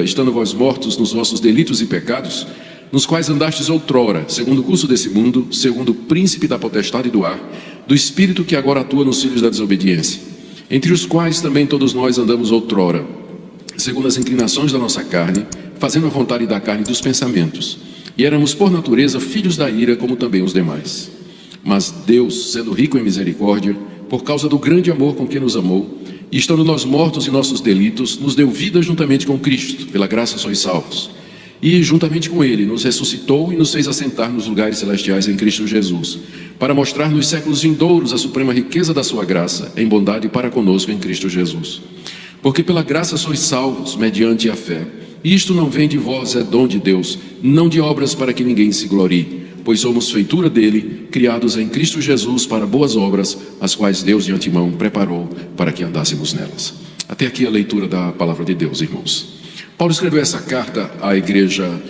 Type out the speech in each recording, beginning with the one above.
estando vós mortos nos vossos delitos e pecados, nos quais andastes outrora, segundo o curso desse mundo, segundo o príncipe da potestade do ar, do espírito que agora atua nos filhos da desobediência, entre os quais também todos nós andamos outrora, segundo as inclinações da nossa carne, fazendo a vontade da carne e dos pensamentos, e éramos por natureza filhos da ira, como também os demais. Mas Deus, sendo rico em misericórdia, por causa do grande amor com que nos amou, e estando nós mortos em nossos delitos, nos deu vida juntamente com Cristo, pela graça sois salvos. E juntamente com Ele nos ressuscitou e nos fez assentar nos lugares celestiais em Cristo Jesus, para mostrar nos séculos vindouros a suprema riqueza da sua graça, em bondade para conosco em Cristo Jesus. Porque pela graça sois salvos, mediante a fé. E isto não vem de vós, é dom de Deus, não de obras para que ninguém se glorie, pois somos feitura dele, criados em Cristo Jesus para boas obras, as quais Deus de antemão preparou para que andássemos nelas. Até aqui a leitura da palavra de Deus, irmãos. Paulo escreveu essa carta à igreja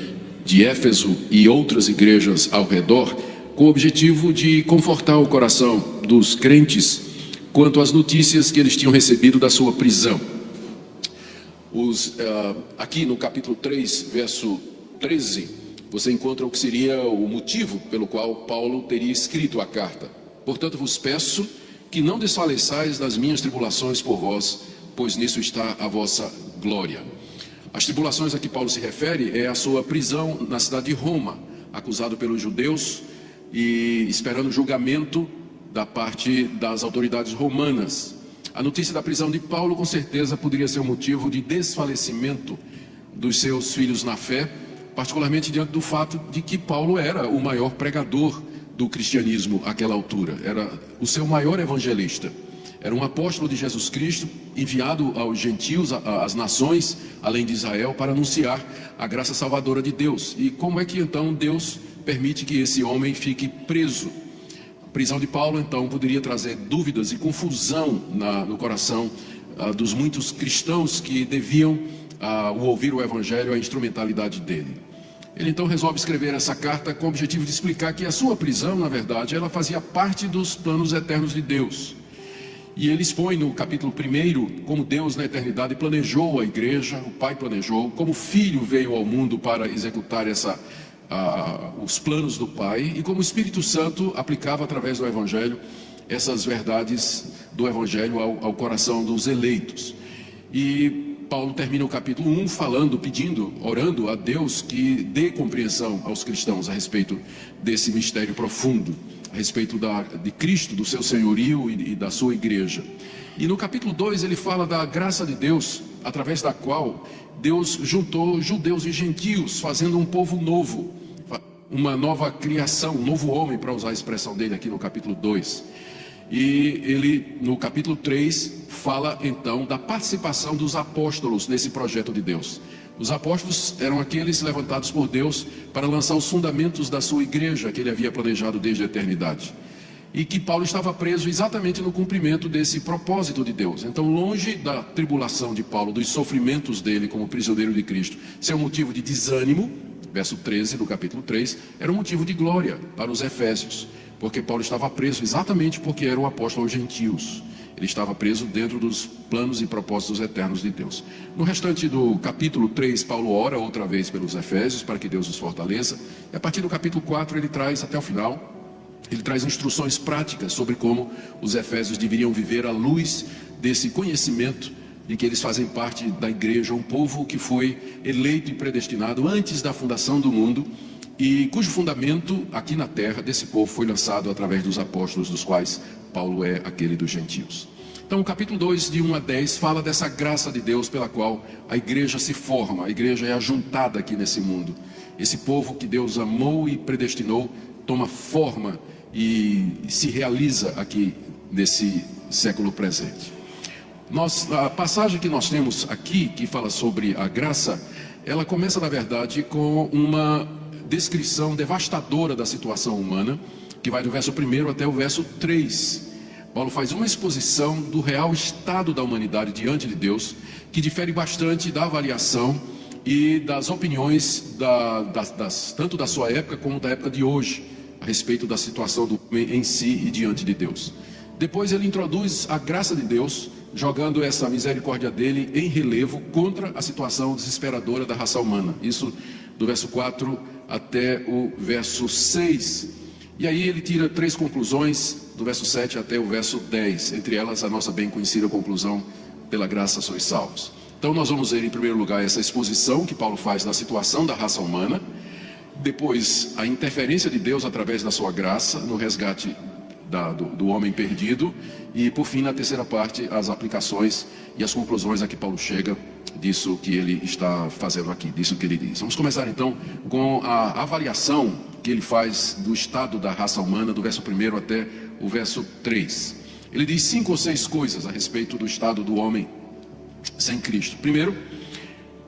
de Éfeso e outras igrejas ao redor, com o objetivo de confortar o coração dos crentes quanto às notícias que eles tinham recebido da sua prisão. Aqui no capítulo 3, verso 13, você encontra o que seria o motivo pelo qual Paulo teria escrito a carta. Portanto, vos peço que não desfaleçais das minhas tribulações por vós, pois nisso está a vossa glória. As tribulações a que Paulo se refere é a sua prisão na cidade de Roma, acusado pelos judeus e esperando julgamento da parte das autoridades romanas. A notícia da prisão de Paulo, com certeza, poderia ser um motivo de desfalecimento dos seus filhos na fé, particularmente diante do fato de que Paulo era o maior pregador do cristianismo àquela altura, era o seu maior evangelista, era um apóstolo de Jesus Cristo, enviado aos gentios, às nações, além de Israel, para anunciar a graça salvadora de Deus. E como é que então Deus permite que esse homem fique preso? A prisão de Paulo então poderia trazer dúvidas e confusão no coração dos muitos cristãos que deviam ao ouvir o evangelho, a instrumentalidade dele. Ele então resolve escrever essa carta com o objetivo de explicar que a sua prisão, na verdade, ela fazia parte dos planos eternos de Deus. E ele expõe no capítulo 1 como Deus na eternidade planejou a igreja, o Pai planejou, como o Filho veio ao mundo para executar os planos do Pai, e como o Espírito Santo aplicava através do evangelho essas verdades do evangelho ao coração dos eleitos. E Paulo termina o capítulo 1 falando, pedindo, orando a Deus que dê compreensão aos cristãos a respeito desse mistério profundo, a respeito de Cristo, do seu senhorio e da sua igreja. E no capítulo 2 ele fala da graça de Deus, através da qual Deus juntou judeus e gentios, fazendo um povo novo, uma nova criação, um novo homem, para usar a expressão dele aqui no capítulo 2. E ele, no capítulo 3, fala então da participação dos apóstolos nesse projeto de Deus. Os apóstolos eram aqueles levantados por Deus para lançar os fundamentos da sua igreja, que ele havia planejado desde a eternidade. E que Paulo estava preso exatamente no cumprimento desse propósito de Deus. Então, longe da tribulação de Paulo, dos sofrimentos dele como prisioneiro de Cristo, ser um motivo de desânimo, verso 13 do capítulo 3, era um motivo de glória para os efésios. Porque Paulo estava preso exatamente porque era o apóstolo aos gentios. Ele estava preso dentro dos planos e propósitos eternos de Deus. No restante do capítulo 3, Paulo ora outra vez pelos efésios, para que Deus os fortaleça. E a partir do capítulo 4, ele traz, até o final, ele traz instruções práticas sobre como os efésios deveriam viver à luz desse conhecimento de que eles fazem parte da igreja, um povo que foi eleito e predestinado antes da fundação do mundo, e cujo fundamento aqui na terra desse povo foi lançado através dos apóstolos, dos quais Paulo é aquele dos gentios. Então o capítulo 2, de 1 a 10, fala dessa graça de Deus pela qual a igreja se forma, a igreja é ajuntada aqui nesse mundo. Esse povo que Deus amou e predestinou toma forma e se realiza aqui nesse século presente. A passagem que nós temos aqui, que fala sobre a graça, ela começa na verdade com uma descrição devastadora da situação humana, que vai do verso 1 até o verso 3. Paulo faz uma exposição do real estado da humanidade diante de Deus, que difere bastante da avaliação e das opiniões tanto da sua época como da época de hoje, a respeito da situação do homem em si e diante de Deus. Depois ele introduz a graça de Deus, jogando essa misericórdia dele em relevo contra a situação desesperadora da raça humana. Isso do verso 4 até o verso 6. E aí ele tira 3 conclusões, do verso 7 até o verso 10. Entre elas, a nossa bem conhecida conclusão: pela graça sois salvos. Então nós vamos ver em primeiro lugar essa exposição que Paulo faz da situação da raça humana. Depois, a interferência de Deus através da sua graça no resgate do homem perdido. E por fim, na terceira parte, as aplicações e as conclusões a que Paulo chega disso que ele está fazendo aqui, disso que ele diz. Vamos começar então com a avaliação que ele faz do estado da raça humana, do verso 1 até o verso 3. Ele diz 5 ou 6 coisas a respeito do estado do homem sem Cristo. Primeiro,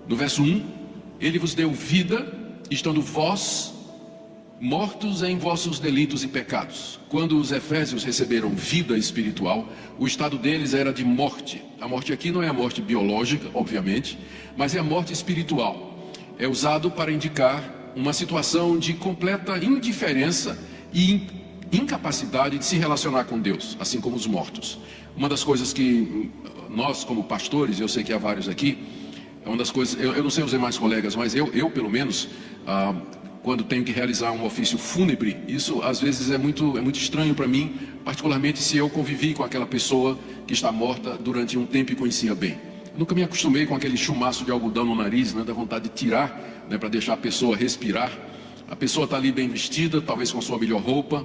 no verso 1, ele vos deu vida, estando vós mortos em vossos delitos e pecados. Quando os efésios receberam vida espiritual, o estado deles era de morte. A morte aqui não é a morte biológica, obviamente, mas é a morte espiritual. É usado para indicar uma situação de completa indiferença e incapacidade de se relacionar com Deus, assim como os mortos. Uma das coisas que nós, como pastores, eu sei que há vários aqui, é uma das coisas, eu não sei os demais colegas, mas eu pelo menos, quando tenho que realizar um ofício fúnebre, isso às vezes é muito estranho para mim, particularmente se eu convivi com aquela pessoa que está morta durante um tempo e conhecia bem. Eu nunca me acostumei com aquele chumaço de algodão no nariz, né, da vontade de tirar, né, para deixar a pessoa respirar. A pessoa está ali bem vestida, talvez com a sua melhor roupa.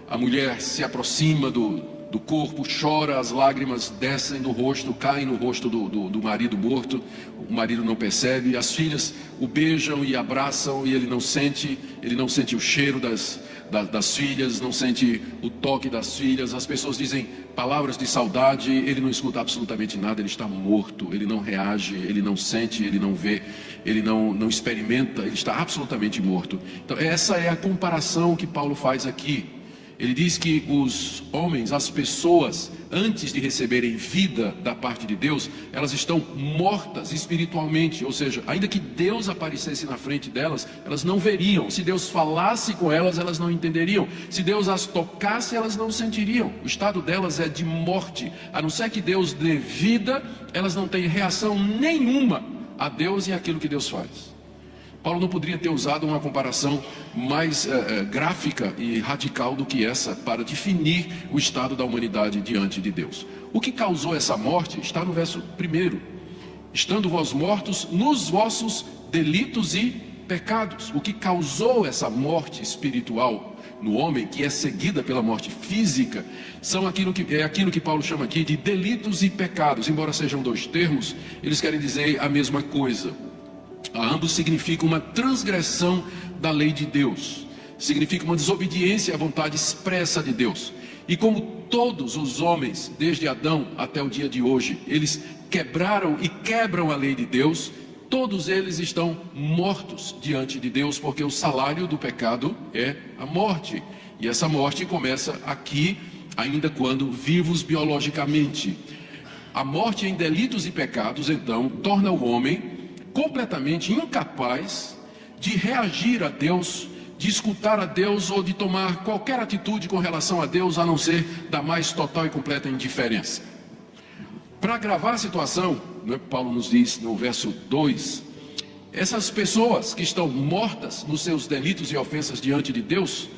A mulher se aproxima do corpo, chora, as lágrimas descem do rosto, caem no rosto do marido morto. O marido não percebe, as filhas o beijam e abraçam e ele não sente o cheiro das filhas, não sente o toque das filhas. As pessoas dizem palavras de saudade, ele não escuta absolutamente nada, ele está morto, ele não reage, ele não sente, ele não vê, ele não experimenta, ele está absolutamente morto. Então essa é a comparação que Paulo faz aqui. Ele diz que os homens, as pessoas, antes de receberem vida da parte de Deus, elas estão mortas espiritualmente. Ou seja, ainda que Deus aparecesse na frente delas, elas não veriam. Se Deus falasse com elas, elas não entenderiam. Se Deus as tocasse, elas não sentiriam. O estado delas é de morte. A não ser que Deus dê vida, elas não têm reação nenhuma a Deus e àquilo que Deus faz. Paulo não poderia ter usado uma comparação mais gráfica e radical do que essa para definir o estado da humanidade diante de Deus. O que causou essa morte está no verso 1. Estando vós mortos nos vossos delitos e pecados. O que causou essa morte espiritual no homem, que é seguida pela morte física, é aquilo que Paulo chama aqui de delitos e pecados. Embora sejam 2 termos, eles querem dizer a mesma coisa. Ambos significam uma transgressão da lei de Deus, significa uma desobediência à vontade expressa de Deus. E como todos os homens, desde Adão até o dia de hoje, eles quebraram e quebram a lei de Deus, todos eles estão mortos diante de Deus, porque o salário do pecado é a morte. E essa morte começa aqui, ainda quando vivos biologicamente. A morte em delitos e pecados, então, torna o homem completamente incapaz de reagir a Deus, de escutar a Deus ou de tomar qualquer atitude com relação a Deus, a não ser da mais total e completa indiferença. Para agravar a situação, né, Paulo nos diz no verso 2, essas pessoas que estão mortas nos seus delitos e ofensas diante de Deus,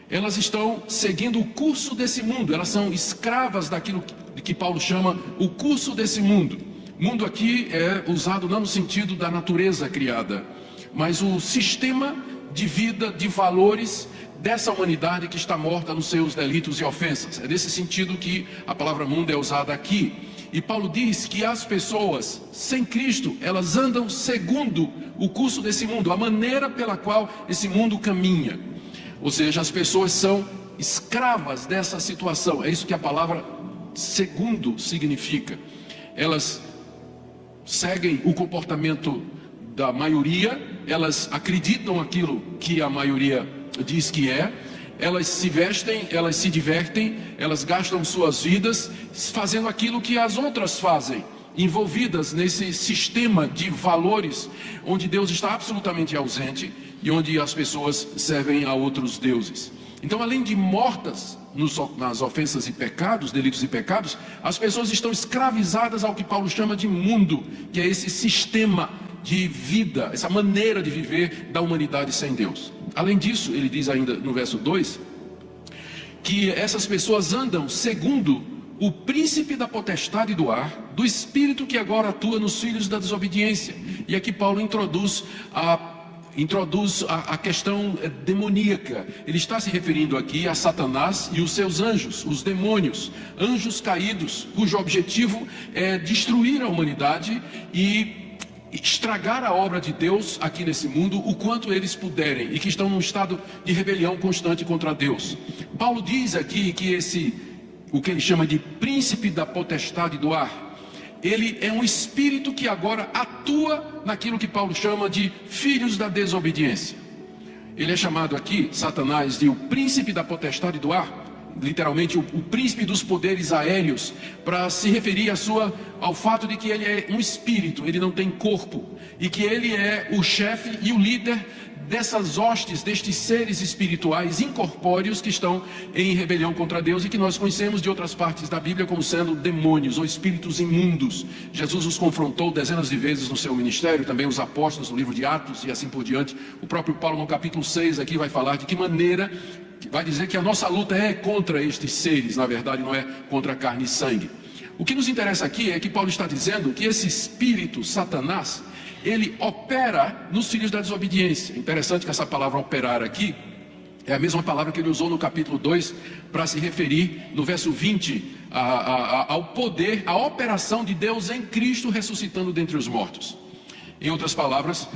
elas estão seguindo o curso desse mundo, elas são escravas daquilo que Paulo chama o curso desse mundo. Mundo aqui é usado não no sentido da natureza criada, mas o sistema de vida, de valores dessa humanidade que está morta nos seus delitos e ofensas. É nesse sentido que a palavra mundo é usada aqui. E Paulo diz que as pessoas sem Cristo, elas andam segundo o curso desse mundo, a maneira pela qual esse mundo caminha. Ou seja, as pessoas são escravas dessa situação. É isso que a palavra segundo significa. Elas seguem o comportamento da maioria, elas acreditam aquilo que a maioria diz que é, elas se vestem, elas se divertem, elas gastam suas vidas fazendo aquilo que as outras fazem, envolvidas nesse sistema de valores onde Deus está absolutamente ausente e onde as pessoas servem a outros deuses. Então, além de mortas nas ofensas e pecados, delitos e pecados, as pessoas estão escravizadas ao que Paulo chama de mundo, que é esse sistema de vida, essa maneira de viver da humanidade sem Deus. Além disso, ele diz ainda no verso 2, que essas pessoas andam segundo o príncipe da potestade do ar, do espírito que agora atua nos filhos da desobediência. E aqui Paulo introduz a questão demoníaca. Ele está se referindo aqui a Satanás e os seus anjos, os demônios, anjos caídos, cujo objetivo é destruir a humanidade e estragar a obra de Deus aqui nesse mundo o quanto eles puderem, e que estão num estado de rebelião constante contra Deus. Paulo diz aqui que o que ele chama de príncipe da potestade do ar, ele é um espírito que agora atua naquilo que Paulo chama de filhos da desobediência. Ele é chamado aqui, Satanás, de o príncipe da potestade do ar, literalmente o príncipe dos poderes aéreos, para se referir ao fato de que ele é um espírito, ele não tem corpo, e que ele é o chefe e o líder dessas hostes, destes seres espirituais incorpóreos que estão em rebelião contra Deus e que nós conhecemos de outras partes da Bíblia como sendo demônios ou espíritos imundos. Jesus os confrontou dezenas de vezes no seu ministério, também os apóstolos no livro de Atos e assim por diante. O próprio Paulo no capítulo 6 aqui vai falar de que maneira, vai dizer que a nossa luta é contra estes seres, na verdade não é contra carne e sangue. O que nos interessa aqui é que Paulo está dizendo que esse espírito, Satanás, ele opera nos filhos da desobediência. Interessante que essa palavra operar aqui é a mesma palavra que ele usou no capítulo 2 para se referir no verso 20 ao poder, à operação de Deus em Cristo ressuscitando dentre os mortos. Em outras palavras,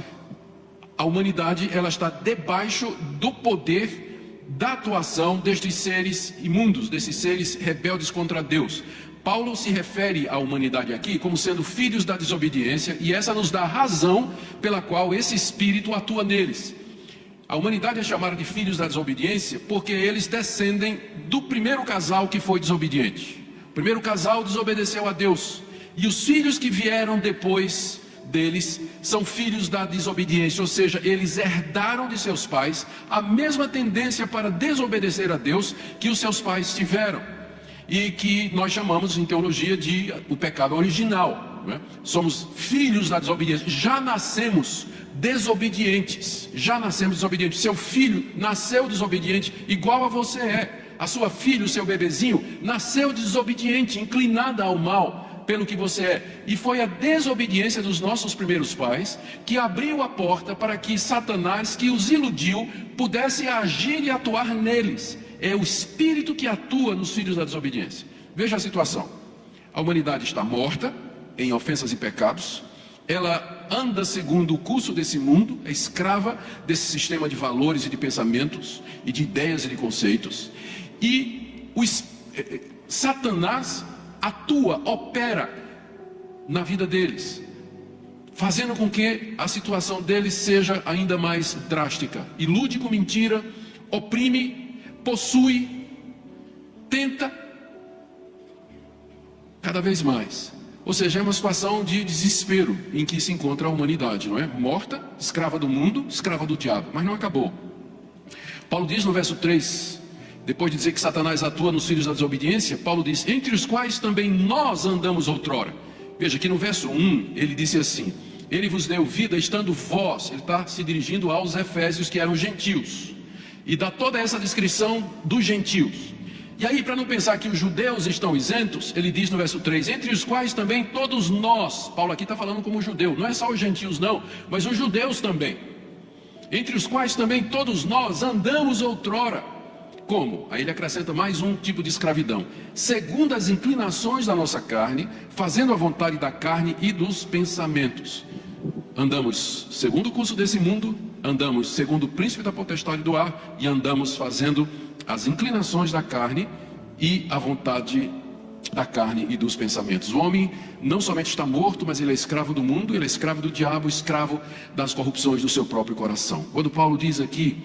a humanidade ela está debaixo do poder da atuação destes seres imundos, desses seres rebeldes contra Deus. Paulo se refere à humanidade aqui como sendo filhos da desobediência, e essa nos dá a razão pela qual esse espírito atua neles. A humanidade é chamada de filhos da desobediência porque eles descendem do primeiro casal que foi desobediente. O primeiro casal desobedeceu a Deus, e os filhos que vieram depois deles são filhos da desobediência, ou seja, eles herdaram de seus pais a mesma tendência para desobedecer a Deus que os seus pais tiveram, e que nós chamamos em teologia de o pecado original, não é? Somos filhos da desobediência, já nascemos desobedientes, seu filho nasceu desobediente, igual a você é, a sua filha, o seu bebezinho, nasceu desobediente, inclinada ao mal, pelo que você é, e foi a desobediência dos nossos primeiros pais que abriu a porta para que Satanás, que os iludiu, pudesse agir e atuar neles. É o espírito que atua nos filhos da desobediência. Veja a situação: a humanidade está morta em ofensas e pecados, ela anda segundo o curso desse mundo, é escrava desse sistema de valores e de pensamentos e de ideias e de conceitos, e Satanás atua, opera na vida deles, fazendo com que a situação deles seja ainda mais drástica. Ilude com mentira, oprime, possui, tenta cada vez mais. Ou seja, é uma situação de desespero em que se encontra a humanidade, não é? Morta, escrava do mundo, escrava do diabo, mas não acabou. Paulo diz no verso 3, depois de dizer que Satanás atua nos filhos da desobediência, Paulo diz: entre os quais também nós andamos outrora. Veja que no verso 1 ele disse assim: ele vos deu vida estando vós. Ele está se dirigindo aos efésios que eram gentios, e dá toda essa descrição dos gentios. E aí, para não pensar que os judeus estão isentos, ele diz no verso 3, entre os quais também todos nós. Paulo aqui está falando como judeu, não é só os gentios não, mas os judeus também. Entre os quais também todos nós andamos outrora. Como? Aí ele acrescenta mais um tipo de escravidão: segundo as inclinações da nossa carne, fazendo a vontade da carne e dos pensamentos. Andamos segundo o curso desse mundo, andamos segundo o príncipe da potestade do ar, e andamos fazendo as inclinações da carne e a vontade da carne e dos pensamentos. O homem não somente está morto, mas ele é escravo do mundo, ele é escravo do diabo, escravo das corrupções do seu próprio coração. Quando Paulo diz aqui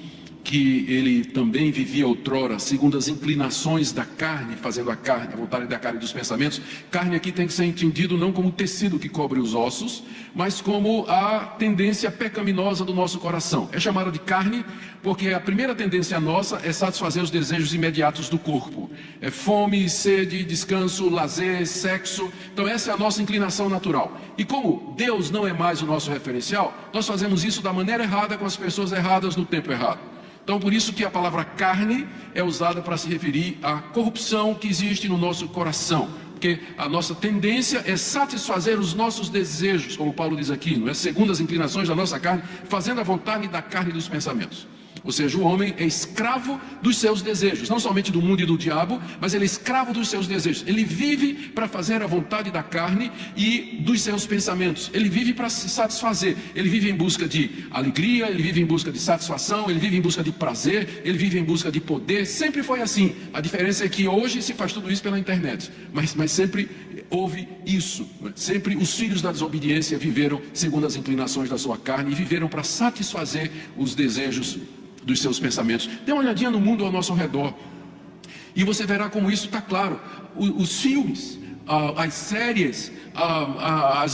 que ele também vivia outrora, segundo as inclinações da carne, fazendo a carne, a vontade da carne e dos pensamentos. Carne aqui tem que ser entendido não como tecido que cobre os ossos, mas como a tendência pecaminosa do nosso coração. É chamada de carne porque a primeira tendência nossa é satisfazer os desejos imediatos do corpo. É fome, sede, descanso, lazer, sexo. Então essa é a nossa inclinação natural. E como Deus não é mais o nosso referencial, nós fazemos isso da maneira errada, com as pessoas erradas, no tempo errado. Então, por isso que a palavra carne é usada para se referir à corrupção que existe no nosso coração. Porque a nossa tendência é satisfazer os nossos desejos, como Paulo diz aqui, não é? Segundo as inclinações da nossa carne, fazendo a vontade da carne e dos pensamentos. Ou seja, o homem é escravo dos seus desejos, não somente do mundo e do diabo, mas ele é escravo dos seus desejos. Ele vive para fazer a vontade da carne e dos seus pensamentos. Ele vive para se satisfazer. Ele vive em busca de alegria, ele vive em busca de satisfação, ele vive em busca de prazer, ele vive em busca de poder. Sempre foi assim. A diferença é que hoje se faz tudo isso pela internet, mas sempre houve isso. Sempre os filhos da desobediência viveram segundo as inclinações da sua carne e viveram para satisfazer os desejos dos seus pensamentos. Dê uma olhadinha no mundo ao nosso redor e você verá como isso está claro. Os filmes, as séries,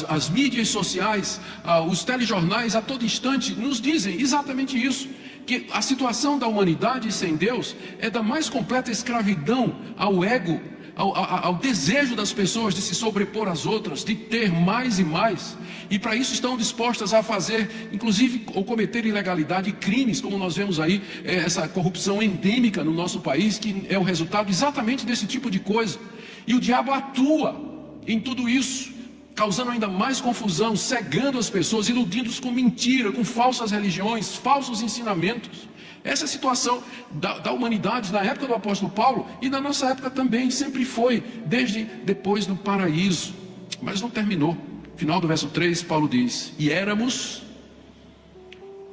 as mídias sociais, os telejornais a todo instante nos dizem exatamente isso, que a situação da humanidade sem Deus é da mais completa escravidão ao ego, ao desejo das pessoas de se sobrepor às outras, de ter mais e mais, e para isso estão dispostas a fazer, inclusive, ou cometer ilegalidade e crimes, como nós vemos aí, essa corrupção endêmica no nosso país, que é o resultado exatamente desse tipo de coisa. E o diabo atua em tudo isso, causando ainda mais confusão, cegando as pessoas, iludindo-os com mentira, com falsas religiões, falsos ensinamentos. Essa é a situação da humanidade na época do apóstolo Paulo e na nossa época também, sempre foi, desde depois do paraíso. Mas não terminou. Final do verso 3, Paulo diz: e éramos,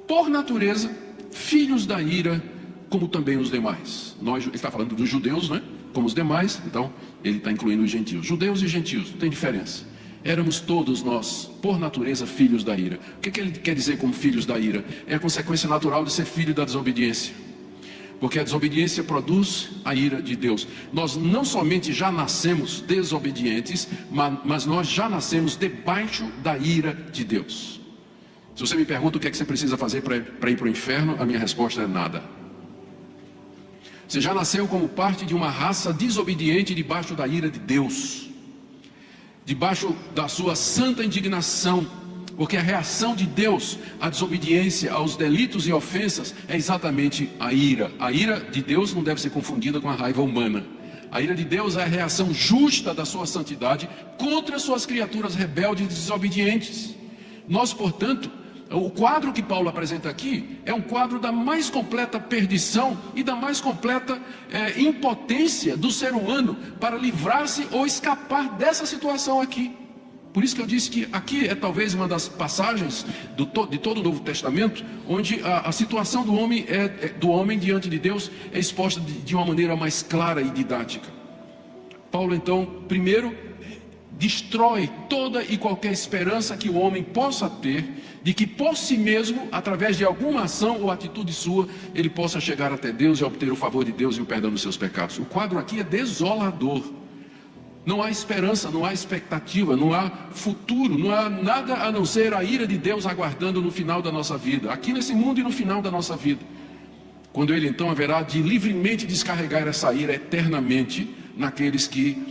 por natureza, filhos da ira, como também os demais. Ele está falando dos judeus, né? Como os demais, então ele está incluindo os gentios. Judeus e gentios, não tem diferença. Éramos todos nós, por natureza, filhos da ira. O que ele quer dizer como filhos da ira? É a consequência natural de ser filho da desobediência. Porque a desobediência produz a ira de Deus. Nós não somente já nascemos desobedientes, mas nós já nascemos debaixo da ira de Deus. Se você me pergunta o que é que você precisa fazer para ir para o inferno, a minha resposta é nada. Você já nasceu como parte de uma raça desobediente debaixo da ira de Deus, debaixo da sua santa indignação, porque a reação de Deus à desobediência, aos delitos e ofensas é exatamente a ira. A ira de Deus não deve ser confundida com a raiva humana. A ira de Deus é a reação justa da sua santidade contra suas criaturas rebeldes e desobedientes. Nós, portanto, o quadro que Paulo apresenta aqui é um quadro da mais completa perdição e da mais completa impotência do ser humano para livrar-se ou escapar dessa situação aqui. Por isso que eu disse que aqui é talvez uma das passagens de todo o Novo Testamento onde a situação do homem diante de Deus é exposta de uma maneira mais clara e didática. Paulo então, primeiro, destrói toda e qualquer esperança que o homem possa ter de que por si mesmo, através de alguma ação ou atitude sua, ele possa chegar até Deus e obter o favor de Deus e o perdão dos seus pecados. O quadro aqui é desolador. Não há esperança, não há expectativa, não há futuro, não há nada a não ser a ira de Deus aguardando no final da nossa vida, aqui nesse mundo e no final da nossa vida, quando Ele então haverá de livremente descarregar essa ira eternamente naqueles que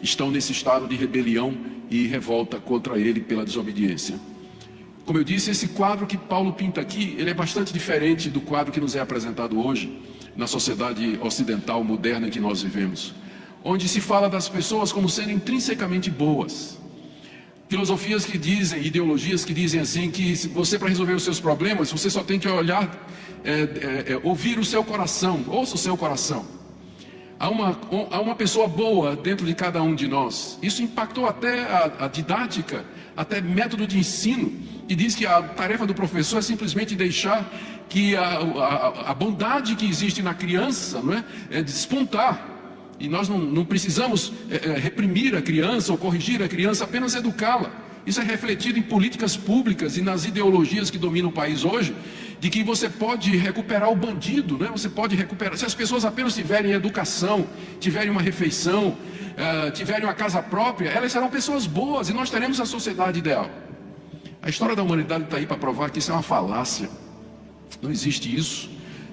estão nesse estado de rebelião e revolta contra Ele pela desobediência. Como eu disse, esse quadro que Paulo pinta aqui, ele é bastante diferente do quadro que nos é apresentado hoje na sociedade ocidental moderna em que nós vivemos, onde se fala das pessoas como sendo intrinsecamente boas. Filosofias que dizem, ideologias que dizem assim, que você, para resolver os seus problemas, você só tem que olhar, ouvir o seu coração, ouça o seu coração. Há uma pessoa boa dentro de cada um de nós. Isso impactou até a didática, até método de ensino, que diz que a tarefa do professor é simplesmente deixar que a bondade que existe na criança, não é despontar. E nós não precisamos reprimir a criança ou corrigir a criança, apenas educá-la. Isso é refletido em políticas públicas e nas ideologias que dominam o país hoje, de que você pode recuperar o bandido, né? Você pode recuperar, se as pessoas apenas tiverem educação, tiverem uma refeição, tiverem uma casa própria, elas serão pessoas boas e nós teremos a sociedade ideal. A história da humanidade está aí para provar que isso é uma falácia. Não existe isso.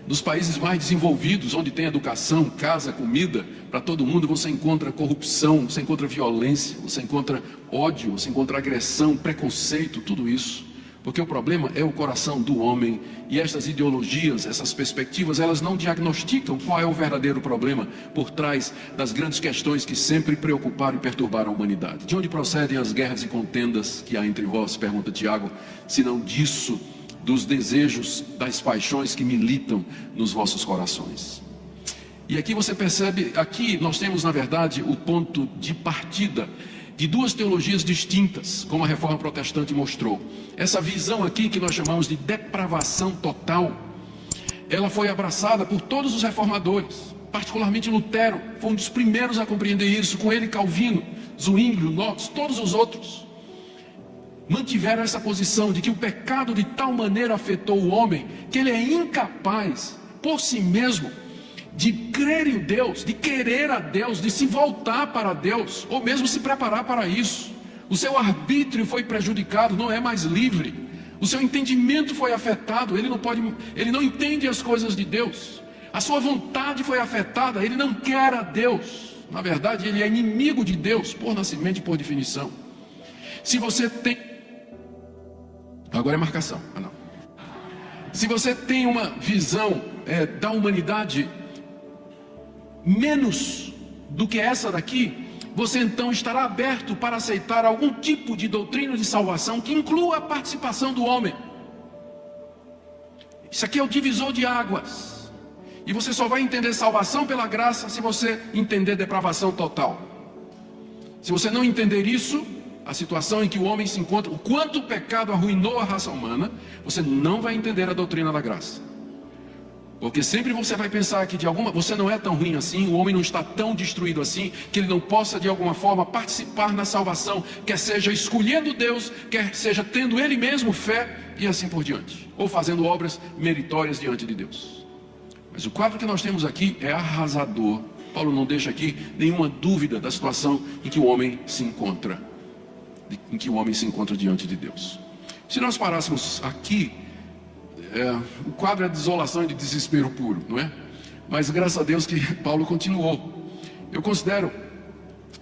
Nos países mais desenvolvidos, onde tem educação, casa, comida para todo mundo, você encontra corrupção, você encontra violência, você encontra ódio, você encontra agressão, preconceito, tudo isso. Porque o problema é o coração do homem, e estas ideologias, essas perspectivas, elas não diagnosticam qual é o verdadeiro problema por trás das grandes questões que sempre preocuparam e perturbaram a humanidade. De onde procedem as guerras e contendas que há entre vós, pergunta Tiago, se não disso, dos desejos, das paixões que militam nos vossos corações. E aqui você percebe, aqui nós temos na verdade o ponto de partida de duas teologias distintas, como a Reforma Protestante mostrou. Essa visão aqui que nós chamamos de depravação total, ela foi abraçada por todos os reformadores, particularmente Lutero, foi um dos primeiros a compreender isso, com ele Calvino, Zwinglio, Knox, todos os outros mantiveram essa posição de que o pecado de tal maneira afetou o homem, que ele é incapaz, por si mesmo, de crer em Deus, de querer a Deus, de se voltar para Deus, ou mesmo se preparar para isso. O seu arbítrio foi prejudicado, não é mais livre. O seu entendimento foi afetado, ele não entende as coisas de Deus. A sua vontade foi afetada, ele não quer a Deus. Na verdade, ele é inimigo de Deus, por nascimento e por definição. Se você tem... Agora é marcação. Não. Se você tem uma visão da humanidade menos do que essa daqui, você então estará aberto para aceitar algum tipo de doutrina de salvação que inclua a participação do homem. Isso aqui é o divisor de águas. E você só vai entender salvação pela graça se você entender depravação total. Se você não entender isso, a situação em que o homem se encontra, o quanto o pecado arruinou a raça humana, você não vai entender a doutrina da graça. Porque sempre você vai pensar que você não é tão ruim assim, o homem não está tão destruído assim, que ele não possa de alguma forma participar na salvação, quer seja escolhendo Deus, quer seja tendo ele mesmo fé e assim por diante, ou fazendo obras meritórias diante de Deus. Mas o quadro que nós temos aqui é arrasador. Paulo não deixa aqui nenhuma dúvida da situação em que o homem se encontra, diante de Deus. Se nós parássemos aqui, o quadro é de desolação e de desespero puro, não é? Mas graças a Deus que Paulo continuou. Eu considero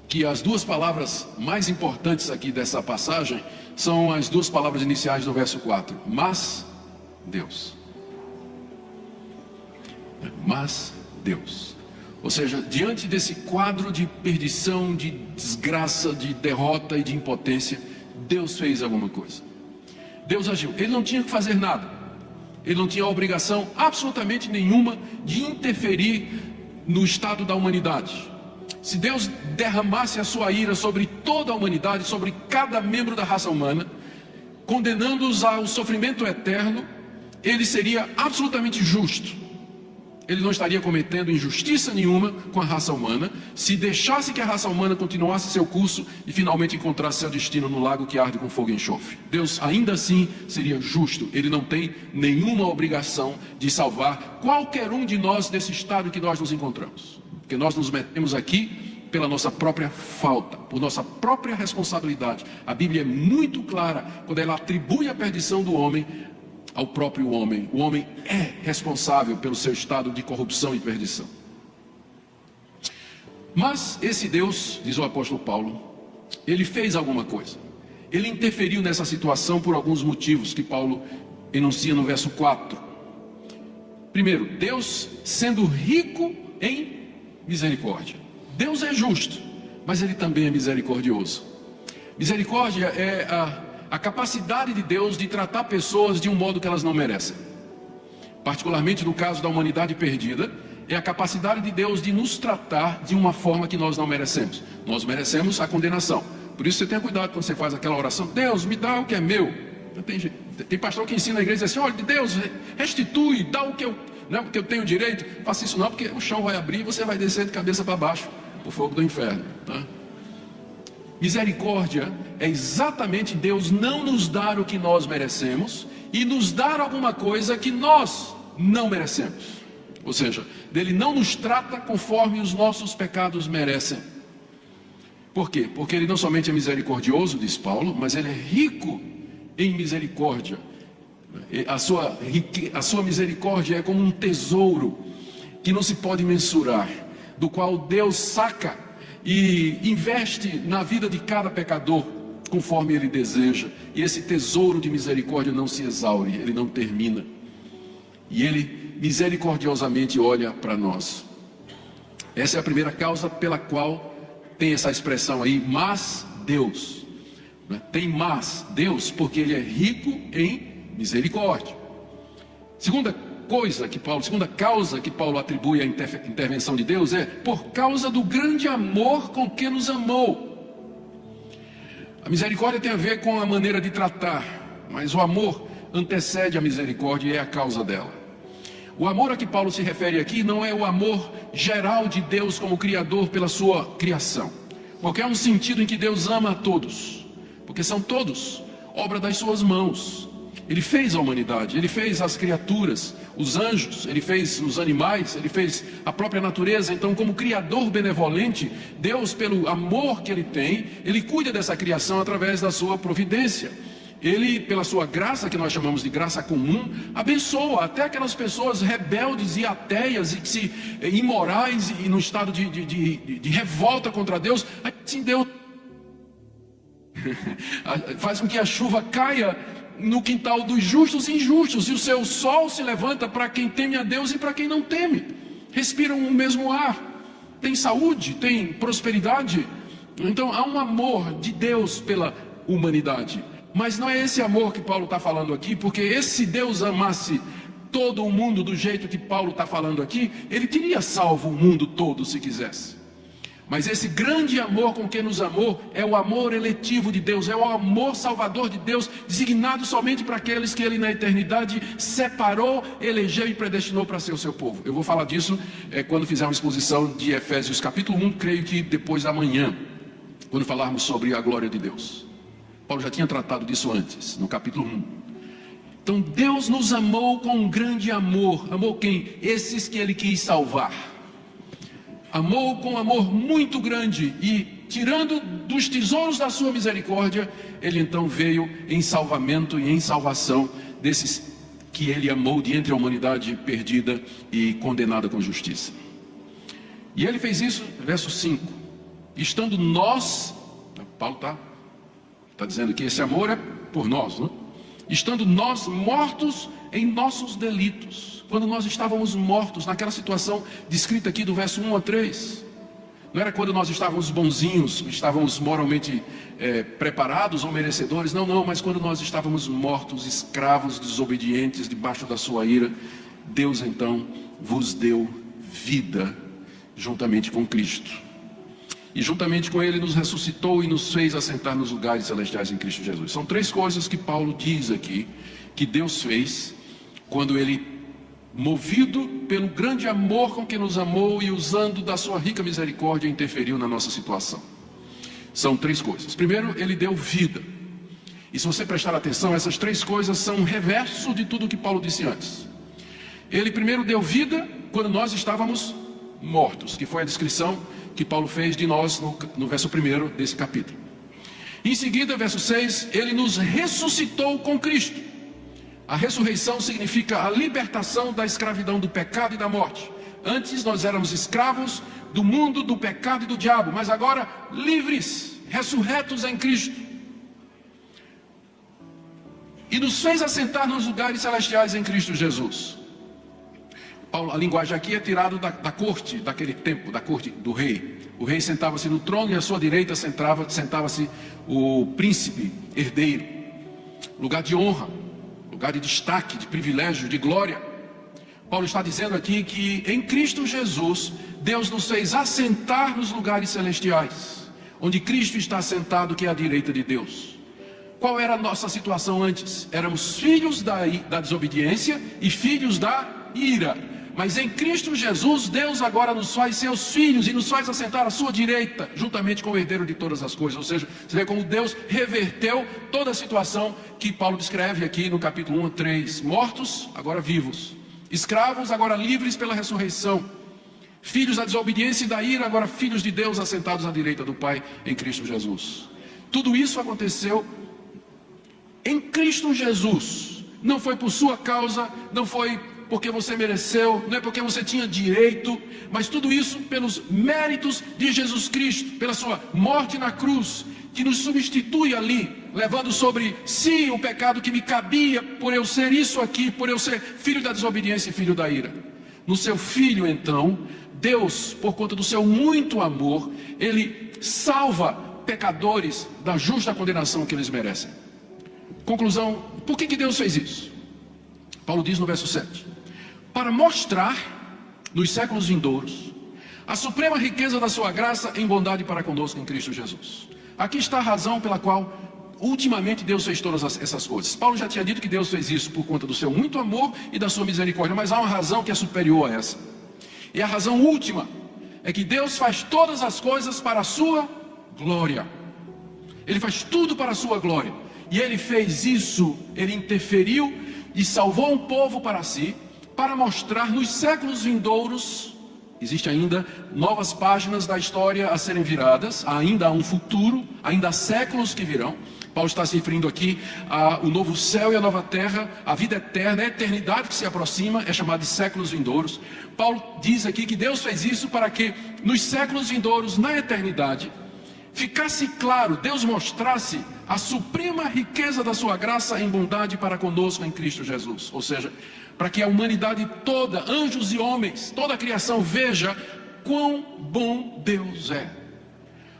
que as duas palavras mais importantes aqui dessa passagem são as duas palavras iniciais do verso 4. Mas Deus. Mas Deus. Ou seja, diante desse quadro de perdição, de desgraça, de derrota e de impotência, Deus fez alguma coisa. Deus agiu. Ele não tinha que fazer nada. Ele não tinha obrigação absolutamente nenhuma de interferir no estado da humanidade. Se Deus derramasse a sua ira sobre toda a humanidade, sobre cada membro da raça humana, condenando-os ao sofrimento eterno, ele seria absolutamente justo. Ele não estaria cometendo injustiça nenhuma com a raça humana, se deixasse que a raça humana continuasse seu curso e finalmente encontrasse seu destino no lago que arde com fogo e enxofre. Deus ainda assim seria justo. Ele não tem nenhuma obrigação de salvar qualquer um de nós desse estado em que nós nos encontramos, porque nós nos metemos aqui pela nossa própria falta, por nossa própria responsabilidade. A Bíblia é muito clara quando ela atribui a perdição do homem ao próprio homem. O homem é responsável pelo seu estado de corrupção e perdição. Mas esse Deus, diz o apóstolo Paulo, ele fez alguma coisa. Ele interferiu nessa situação por alguns motivos que Paulo enuncia no verso 4. Primeiro, Deus sendo rico em misericórdia. Deus é justo, mas ele também é misericordioso. Misericórdia é a capacidade de Deus de tratar pessoas de um modo que elas não merecem. Particularmente no caso da humanidade perdida, é a capacidade de Deus de nos tratar de uma forma que nós não merecemos. Nós merecemos a condenação. Por isso você tenha cuidado quando você faz aquela oração: Deus, me dá o que é meu. Tem pastor que ensina a igreja assim: olha, Deus, restitui, dá o que eu tenho direito. Faça isso não, porque o chão vai abrir e você vai descer de cabeça para baixo o fogo do inferno, tá? Misericórdia é exatamente Deus não nos dar o que nós merecemos e nos dar alguma coisa que nós não merecemos. Ou seja, Ele não nos trata conforme os nossos pecados merecem. Por quê? Porque Ele não somente é misericordioso, diz Paulo, mas Ele é rico em misericórdia. A sua misericórdia é como um tesouro que não se pode mensurar, do qual Deus saca e investe na vida de cada pecador conforme Ele deseja. E esse tesouro de misericórdia não se exaure, ele não termina. E Ele misericordiosamente olha para nós. Essa é a primeira causa pela qual tem essa expressão aí, mas Deus. Tem mas Deus, porque Ele é rico em misericórdia. Segunda causa que Paulo atribui à intervenção de Deus é por causa do grande amor com que nos amou. A misericórdia tem a ver com a maneira de tratar, mas o amor antecede a misericórdia e é a causa dela. O amor a que Paulo se refere aqui não é o amor geral de Deus como Criador pela sua criação, porque é um sentido em que Deus ama a todos, porque são todos obra das suas mãos. Ele fez a humanidade, Ele fez as criaturas, os anjos, Ele fez os animais, Ele fez a própria natureza. Então, como Criador benevolente, Deus, pelo amor que Ele tem, Ele cuida dessa criação através da sua providência. Ele, pela sua graça, que nós chamamos de graça comum, abençoa até aquelas pessoas rebeldes e ateias e imorais e no estado de revolta contra Deus. Assim Deus faz com que a chuva caia no quintal dos justos e injustos, e o seu sol se levanta para quem teme a Deus e para quem não teme. Respiram o mesmo ar, tem saúde, tem prosperidade. Então há um amor de Deus pela humanidade. Mas não é esse amor que Paulo está falando aqui, porque se Deus amasse todo o mundo do jeito que Paulo está falando aqui, Ele teria salvo o mundo todo se quisesse. Mas esse grande amor com que nos amou é o amor eletivo de Deus, é o amor salvador de Deus, designado somente para aqueles que Ele na eternidade separou, elegeu e predestinou para ser o seu povo. Eu vou falar disso quando fizer uma exposição de Efésios capítulo 1, creio que depois da manhã, quando falarmos sobre a glória de Deus. Paulo já tinha tratado disso antes, no capítulo 1. Então Deus nos amou com um grande amor. Amou quem? Esses que Ele quis salvar. Amou com um amor muito grande e, tirando dos tesouros da sua misericórdia, Ele então veio em salvamento e em salvação desses que Ele amou de entre a humanidade perdida e condenada com justiça. E Ele fez isso, verso 5. Estando nós, Paulo está dizendo que esse amor é por nós, não? Estando nós mortos em nossos delitos. Quando nós estávamos mortos, naquela situação descrita aqui do verso 1 a 3. Não era quando nós estávamos bonzinhos, estávamos moralmente preparados ou merecedores. Não, mas quando nós estávamos mortos, escravos, desobedientes, debaixo da sua ira, Deus então vos deu vida juntamente com Cristo. E juntamente com Ele nos ressuscitou e nos fez assentar nos lugares celestiais em Cristo Jesus. São três coisas que Paulo diz aqui, que Deus fez quando Ele, movido pelo grande amor com que nos amou e usando da sua rica misericórdia, interferiu na nossa situação. São três coisas. Primeiro, Ele deu vida. E se você prestar atenção, essas três coisas são o reverso de tudo o que Paulo disse antes. Ele primeiro deu vida quando nós estávamos mortos, que foi a descrição que Paulo fez de nós no verso 1 desse capítulo. Em seguida, verso 6, Ele nos ressuscitou com Cristo. A ressurreição significa a libertação da escravidão do pecado e da morte. Antes nós éramos escravos do mundo, do pecado e do diabo, mas agora livres, ressurretos em Cristo. E nos fez assentar nos lugares celestiais em Cristo Jesus. Paulo, a linguagem aqui é tirada da corte, daquele tempo, da corte do rei. O rei sentava-se no trono e à sua direita sentava-se o príncipe herdeiro. Lugar de honra, lugar de destaque, de privilégio, de glória. Paulo está dizendo aqui que em Cristo Jesus, Deus nos fez assentar nos lugares celestiais, onde Cristo está assentado, que é à direita de Deus. Qual era a nossa situação antes? Éramos filhos da desobediência e filhos da ira. Mas em Cristo Jesus, Deus agora nos faz seus filhos e nos faz assentar à sua direita, juntamente com o herdeiro de todas as coisas. Ou seja, você vê como Deus reverteu toda a situação que Paulo descreve aqui no capítulo 1 a 3. Mortos, agora vivos. Escravos, agora livres pela ressurreição. Filhos da desobediência e da ira, agora filhos de Deus assentados à direita do Pai em Cristo Jesus. Tudo isso aconteceu em Cristo Jesus. Não foi por sua causa, não foi porque você mereceu, não é porque você tinha direito, mas tudo isso pelos méritos de Jesus Cristo, pela sua morte na cruz, que nos substitui ali, levando sobre si o pecado que me cabia, por eu ser isso aqui, por eu ser filho da desobediência e filho da ira. No seu Filho, então, Deus, por conta do seu muito amor, Ele salva pecadores da justa condenação que eles merecem. Conclusão, por que Deus fez isso? Paulo diz no verso 7: para mostrar nos séculos vindouros a suprema riqueza da sua graça em bondade para conosco em Cristo Jesus. Aqui está a razão pela qual ultimamente Deus fez todas essas coisas. Paulo já tinha dito que Deus fez isso por conta do seu muito amor e da sua misericórdia, mas há uma razão que é superior a essa. E a razão última é que Deus faz todas as coisas para a sua glória. Ele faz tudo para a sua glória. E Ele fez isso, Ele interferiu e salvou um povo para si, para mostrar nos séculos vindouros. Existe ainda novas páginas da história a serem viradas, ainda há um futuro, ainda há séculos que virão. Paulo está se referindo aqui ao novo céu e a nova terra, a vida eterna, a eternidade que se aproxima, é chamada de séculos vindouros. Paulo diz aqui que Deus fez isso para que nos séculos vindouros, na eternidade, ficasse claro, Deus mostrasse a suprema riqueza da sua graça em bondade para conosco em Cristo Jesus. Ou seja, para que a humanidade toda, anjos e homens, toda a criação veja quão bom Deus é.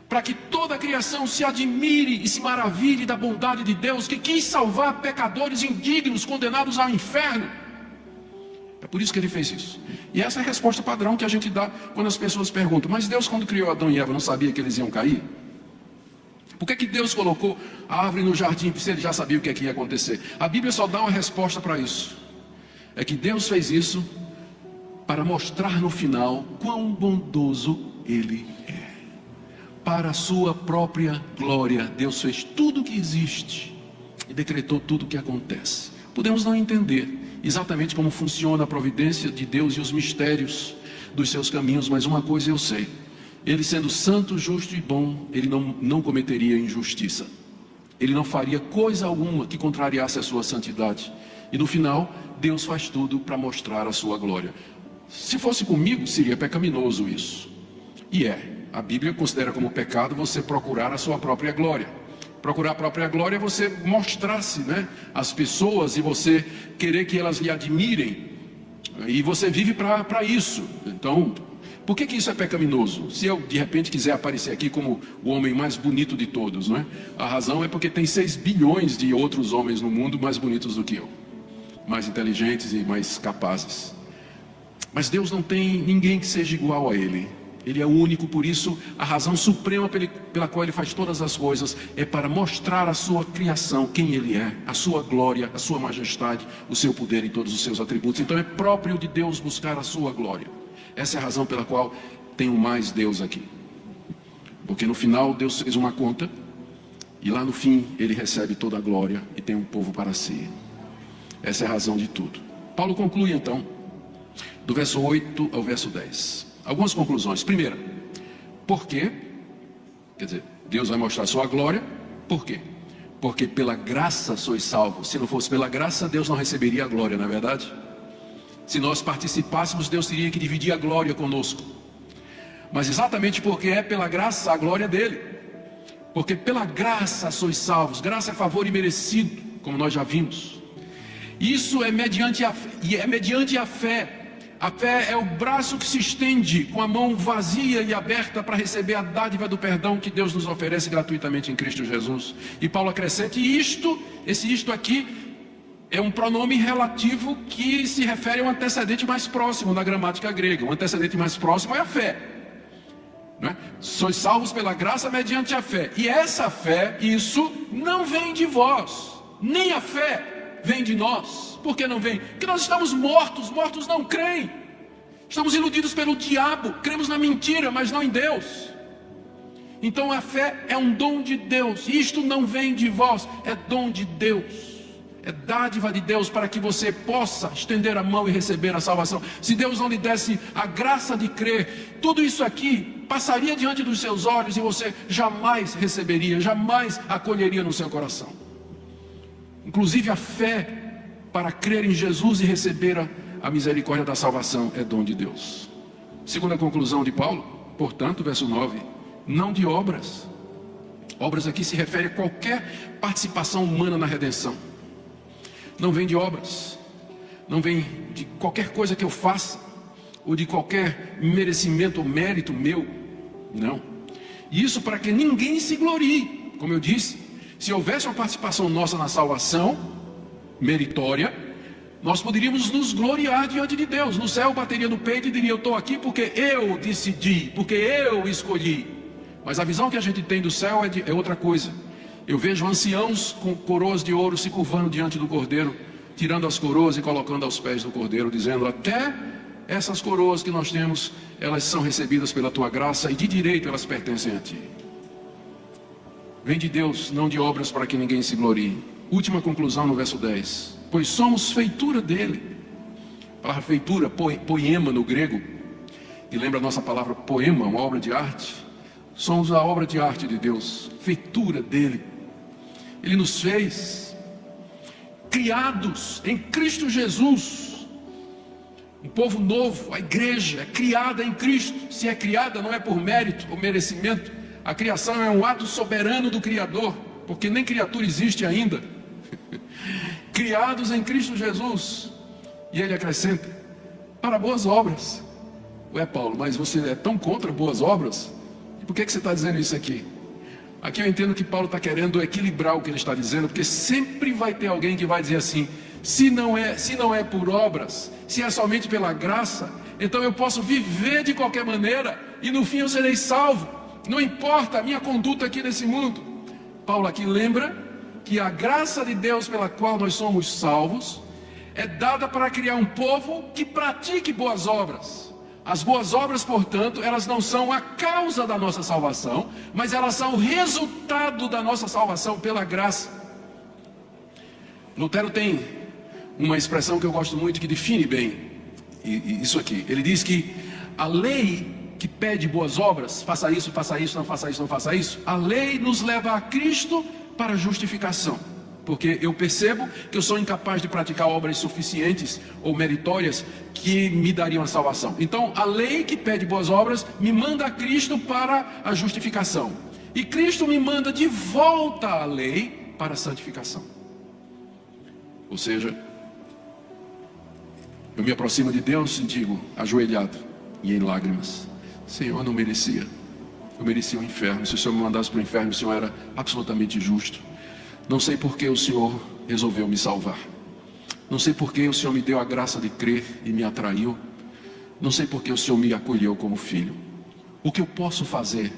Para que toda a criação se admire e se maravilhe da bondade de Deus, que quis salvar pecadores indignos, condenados ao inferno. É por isso que Ele fez isso. E essa é a resposta padrão que a gente dá quando as pessoas perguntam: mas Deus, quando criou Adão e Eva, não sabia que eles iam cair? Por que Deus colocou a árvore no jardim se Ele já sabia o que ia acontecer? A Bíblia só dá uma resposta para isso. É que Deus fez isso para mostrar no final quão bondoso Ele é. Para a sua própria glória, Deus fez tudo o que existe e decretou tudo o que acontece. Podemos não entender exatamente como funciona a providência de Deus e os mistérios dos seus caminhos, mas uma coisa eu sei: Ele, sendo santo, justo e bom, Ele não cometeria injustiça. Ele não faria coisa alguma que contrariasse a sua santidade. E no final, Deus faz tudo para mostrar a sua glória. Se fosse comigo, seria pecaminoso isso. E a Bíblia considera como pecado você procurar a sua própria glória. Procurar a própria glória é você mostrar-se, às pessoas, e você querer que elas lhe admirem. E você vive para isso. Então, por que isso é pecaminoso? Se eu de repente quiser aparecer aqui como o homem mais bonito de todos, A razão é porque tem 6 bilhões de outros homens no mundo mais bonitos do que eu, mais inteligentes e mais capazes. Mas Deus não tem ninguém que seja igual a Ele. Ele é o único, por isso a razão suprema pela qual Ele faz todas as coisas é para mostrar a sua criação, quem Ele é, a sua glória, a sua majestade, o seu poder e todos os seus atributos. Então é próprio de Deus buscar a sua glória. Essa é a razão pela qual tem mais Deus aqui. Porque no final Deus fez uma conta, e lá no fim Ele recebe toda a glória e tem um povo para si. Essa é a razão de tudo. Paulo conclui então, do verso 8 ao verso 10. Algumas conclusões. Primeira, por quê? Quer dizer, Deus vai mostrar a sua glória. Por quê? Porque pela graça sois salvos. Se não fosse pela graça, Deus não receberia a glória, não é verdade? Se nós participássemos, Deus teria que dividir a glória conosco. Mas exatamente porque é pela graça a glória dele. Porque pela graça sois salvos. Graça é favor imerecido, como nós já vimos. Isso é mediante a fé. A fé é o braço que se estende com a mão vazia e aberta para receber a dádiva do perdão que Deus nos oferece gratuitamente em Cristo Jesus. E Paulo acrescenta: e isto aqui é um pronome relativo que se refere a um antecedente mais próximo na gramática grega. O antecedente mais próximo é a fé. Sois salvos pela graça mediante a fé. E essa fé, isso não vem de vós, nem a fé vem de nós. Por que não vem? Porque nós estamos mortos não creem. Estamos iludidos pelo diabo, cremos na mentira, mas não em Deus. Então a fé é um dom de Deus, e isto não vem de vós, é dom de Deus. É dádiva de Deus para que você possa estender a mão e receber a salvação. Se Deus não lhe desse a graça de crer, tudo isso aqui passaria diante dos seus olhos e você jamais receberia, jamais acolheria no seu coração. Inclusive a fé para crer em Jesus e receber a misericórdia da salvação é dom de Deus. Segunda conclusão de Paulo, portanto, verso 9, não de obras. Obras aqui se refere a qualquer participação humana na redenção. Não vem de obras, não vem de qualquer coisa que eu faça, ou de qualquer merecimento ou mérito meu, não. E isso para que ninguém se glorie. Como eu disse, se houvesse uma participação nossa na salvação, meritória, nós poderíamos nos gloriar diante de Deus. No céu bateria no peito e diria, eu estou aqui porque eu decidi, porque eu escolhi. Mas a visão que a gente tem do céu é outra coisa. Eu vejo anciãos com coroas de ouro se curvando diante do Cordeiro, tirando as coroas e colocando aos pés do Cordeiro, dizendo, até essas coroas que nós temos, elas são recebidas pela tua graça e de direito elas pertencem a ti. Vem de Deus, não de obras para que ninguém se glorie. Última conclusão no verso 10. Pois somos feitura dele. A palavra feitura, poema no grego, e lembra a nossa palavra poema, uma obra de arte. Somos a obra de arte de Deus, feitura dele. Ele nos fez criados em Cristo Jesus, um povo novo. A igreja é criada em Cristo. Se é criada não é por mérito ou merecimento. A criação é um ato soberano do Criador, porque nem criatura existe ainda. Criados em Cristo Jesus. E ele acrescenta, para boas obras. Ué, Paulo, mas você é tão contra boas obras? E por que você está dizendo isso aqui? Aqui eu entendo que Paulo está querendo equilibrar o que ele está dizendo, porque sempre vai ter alguém que vai dizer assim, se não é por obras, se é somente pela graça, então eu posso viver de qualquer maneira e no fim eu serei salvo. Não importa a minha conduta aqui nesse mundo. Paulo aqui lembra que a graça de Deus pela qual nós somos salvos é dada para criar um povo que pratique boas obras. As boas obras, portanto, elas não são a causa da nossa salvação, mas elas são o resultado da nossa salvação pela graça. Lutero tem uma expressão que eu gosto muito, que define bem isso aqui. Ele diz que a lei que pede boas obras, faça isso, não faça isso, não faça isso, a lei nos leva a Cristo para a justificação. Porque eu percebo que eu sou incapaz de praticar obras suficientes ou meritórias que me dariam a salvação. Então a lei que pede boas obras me manda a Cristo para a justificação. E Cristo me manda de volta à lei para a santificação. Ou seja, eu me aproximo de Deus e digo, ajoelhado e em lágrimas, Senhor, eu não merecia. Eu merecia o inferno. Se o Senhor me mandasse para o inferno, o Senhor era absolutamente justo. Não sei por que o Senhor resolveu me salvar. Não sei por que o Senhor me deu a graça de crer e me atraiu. Não sei por que o Senhor me acolheu como filho. O que eu posso fazer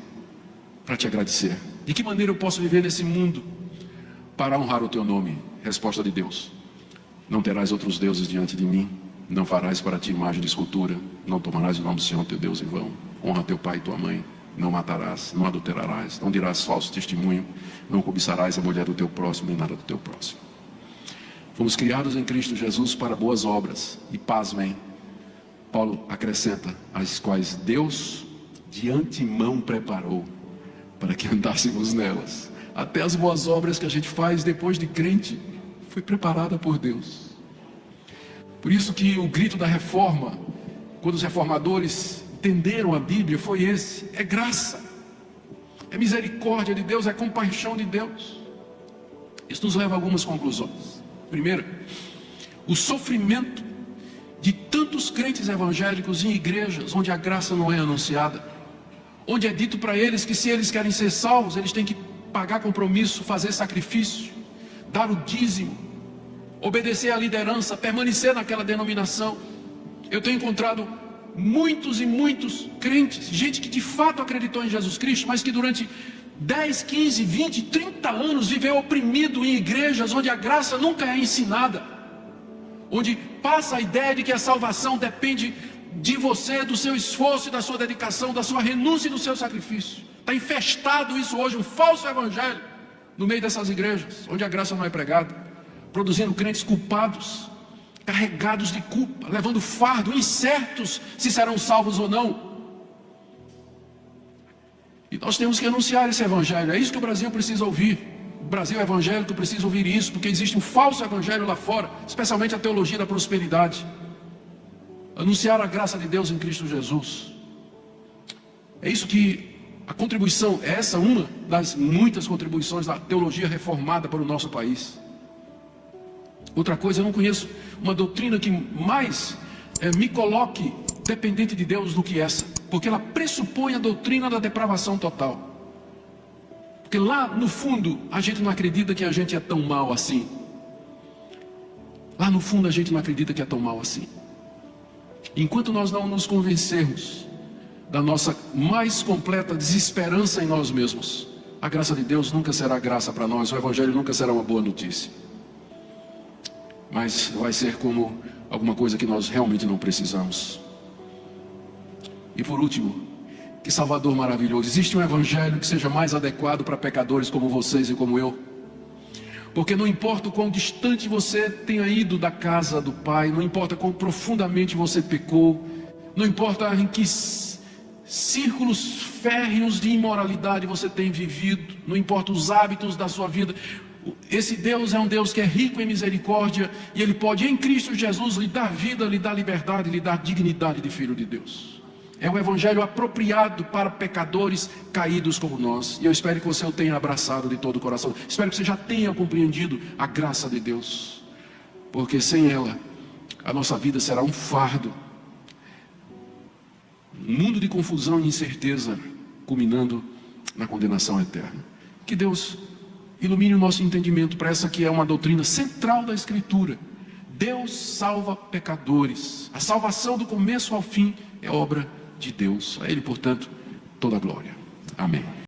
para te agradecer? De que maneira eu posso viver nesse mundo para honrar o teu nome? Resposta de Deus. Não terás outros deuses diante de mim. Não farás para ti imagem de escultura. Não tomarás o nome do Senhor teu Deus em vão. Honra teu pai e tua mãe. Não matarás, não adulterarás, não dirás falso testemunho, não cobiçarás a mulher do teu próximo, nem nada do teu próximo. Fomos criados em Cristo Jesus para boas obras, e pasmem, Paulo acrescenta, as quais Deus de antemão preparou, para que andássemos nelas. Até as boas obras que a gente faz depois de crente, foi preparada por Deus. Por isso que o grito da reforma, quando os reformadores entenderam a Bíblia, foi esse: é graça, é misericórdia de Deus, é compaixão de Deus. Isso nos leva a algumas conclusões. Primeira, o sofrimento de tantos crentes evangélicos em igrejas onde a graça não é anunciada, onde é dito para eles que se eles querem ser salvos, eles têm que pagar compromisso, fazer sacrifício, dar o dízimo, obedecer à liderança, permanecer naquela denominação. Eu tenho encontrado muitos e muitos crentes, gente que de fato acreditou em Jesus Cristo, mas que durante 10, 15, 20, 30 anos viveu oprimido em igrejas onde a graça nunca é ensinada, onde passa a ideia de que a salvação depende de você, do seu esforço, da sua dedicação, da sua renúncia e do seu sacrifício. Está infestado isso hoje, um falso evangelho, no meio dessas igrejas, onde a graça não é pregada, produzindo crentes culpados, carregados de culpa, levando fardo, incertos se serão salvos ou não. E nós temos que anunciar esse evangelho. É isso que o Brasil precisa ouvir. O Brasil evangélico precisa ouvir isso, porque existe um falso evangelho lá fora, especialmente a teologia da prosperidade. Anunciar a graça de Deus em Cristo Jesus. É isso que a contribuição, essa é uma das muitas contribuições da teologia reformada para o nosso país. Outra coisa, eu não conheço uma doutrina que mais me coloque dependente de Deus do que essa, porque ela pressupõe a doutrina da depravação total. Porque lá no fundo a gente não acredita que a gente é tão mal assim. Lá no fundo a gente não acredita que é tão mal assim. Enquanto nós não nos convencermos da nossa mais completa desesperança em nós mesmos, a graça de Deus nunca será graça para nós, o evangelho nunca será uma boa notícia. Mas vai ser como alguma coisa que nós realmente não precisamos. E por último, que Salvador maravilhoso, existe um evangelho que seja mais adequado para pecadores como vocês e como eu? Porque não importa o quão distante você tenha ido da casa do Pai, não importa quão profundamente você pecou, não importa em que círculos férreos de imoralidade você tem vivido, não importa os hábitos da sua vida, esse Deus é um Deus que é rico em misericórdia, e Ele pode em Cristo Jesus lhe dar vida, lhe dar liberdade, lhe dar dignidade de filho de Deus. É um evangelho apropriado para pecadores caídos como nós. E eu espero que você o tenha abraçado de todo o coração. Espero que você já tenha compreendido a graça de Deus. Porque sem ela, a nossa vida será um fardo. Um mundo de confusão e incerteza, culminando na condenação eterna. Que Deus ilumine o nosso entendimento para essa que é uma doutrina central da Escritura. Deus salva pecadores. A salvação do começo ao fim é obra de Deus. A Ele, portanto, toda a glória. Amém.